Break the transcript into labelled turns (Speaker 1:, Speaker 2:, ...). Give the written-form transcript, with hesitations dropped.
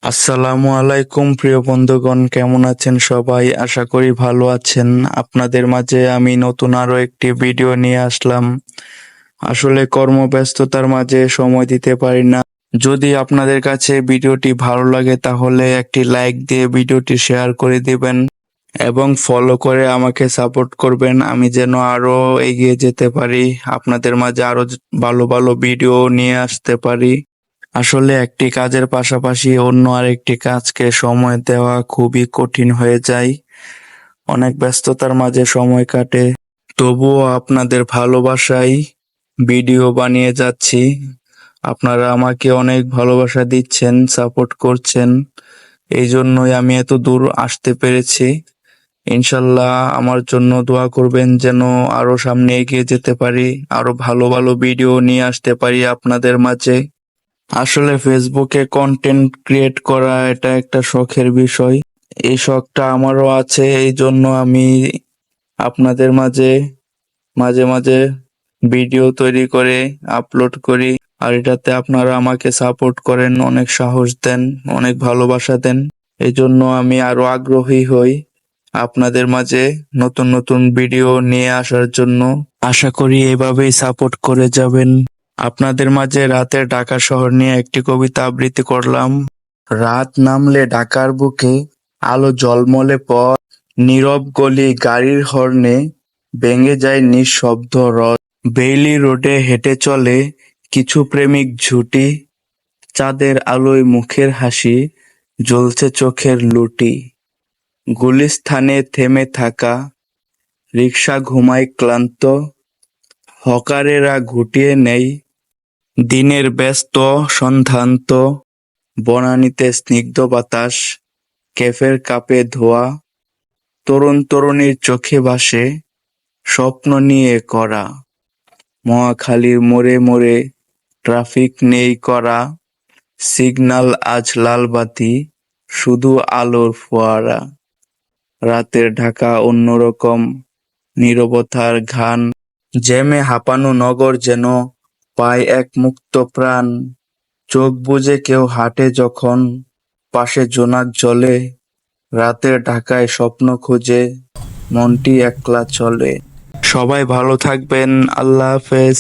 Speaker 1: আসসালামু আলাইকুম প্রিয় বন্ধুগণ, কেমন আছেন সবাই? আশা করি ভালো আছেন। আপনাদের মাঝে আমি নতুন আরো একটি ভিডিও নিয়ে আসলাম। আসলে কর্মব্যস্ততার মাঝে সময় দিতে পারি না। যদি আপনাদের কাছে ভিডিওটি ভালো লাগে তাহলে একটি লাইক দিয়ে ভিডিওটি শেয়ার করে দিবেন এবং ফলো করে আমাকে সাপোর্ট করবেন, আমি যেন আরো এগিয়ে যেতে পারি, আপনাদের মাঝে আরো ভালো ভালো ভিডিও নিয়ে আসতে পারি। আসলে একটি কাজের পাশাপাশি অন্য আরেকটি কাজকে সময় দেওয়া খুবই কঠিন হয়ে যায়। অনেক ব্যস্ততার মাঝে সময় কাটে, তবুও আপনাদের ভালোবাসায় ভিডিও বানিয়ে যাচ্ছি। আপনারা আমাকে অনেক ভালোবাসা দিচ্ছেন, সাপোর্ট করছেন, এই জন্যই আমি এত দূর আসতে পেরেছি। ইনশাল্লাহ আমার জন্য দোয়া করবেন যেন আরো সামনে এগিয়ে যেতে পারি, আরো ভালো ভালো ভিডিও নিয়ে আসতে পারি আপনাদের মাঝে। আসলে ফেসবুকে কন্টেন্ট ক্রিয়েট করা এটা একটা শখের বিষয়। এই শখটা আমারও আছে, এই জন্য আমি আপনাদের মাঝে মাঝে মাঝে ভিডিও তৈরি করে আপলোড করি। আর এটাতে আপনারা আমাকে সাপোর্ট করেন, অনেক সাহস দেন, অনেক ভালোবাসা দেন। এই জন্য আমি আরো আগ্রহী হই আপনাদের মাঝে নতুন নতুন ভিডিও নিয়ে আসার জন্য। আশা করি এভাবেই সাপোর্ট করে যাবেন। আপনাদের মাঝে রাতের ঢাকা শহর নিয়ে একটি কবিতা আবৃত্তি করলাম। রাত নামলে ঢাকার বুকে আলো ঝলমলে পথ, নীরব গলি গাড়ির হর্নে ভেঙে যায় নিঃশব্দ রথ। বেইলি রোডে হেঁটে চলে কিছু প্রেমিক জুটি, চাঁদের আলোয় মুখের হাসি, জ্বলছে চোখের লুটি। গুলিস্তানে থেমে থাকা রিকশা ঘুমায় ক্লান্ত, হকারেরা ঘুটিয়ে নেয় দিনের ব্যস্ত সন্ধ্যান্ত। বনানীতে স্নিগ্ধ বাতাস, ক্যাফের কাপে ধোয়া, তরুণ তরুণীর চোখে ভাসে স্বপ্ন নিয়ে করা। মহাখালীর মোড়ে মোড়ে ট্রাফিক নেই করা, সিগন্যাল আজ লাল বাতি, শুধু আলোর ফোয়ারা। রাতের ঢাকা অন্যরকম, নীরবতার ঘান, জ্যামে হাঁপানো নগর যেন পায় এক মুক্ত প্রাণ। চোখ বুজে কেউ হাঁটে যখন, পাশে জোনাক জ্বলে, রাতের ঢাকায় স্বপ্ন খুঁজে মনটি একলা চলে। সবাই ভালো থাকবেন, আল্লাহ হাফেজ।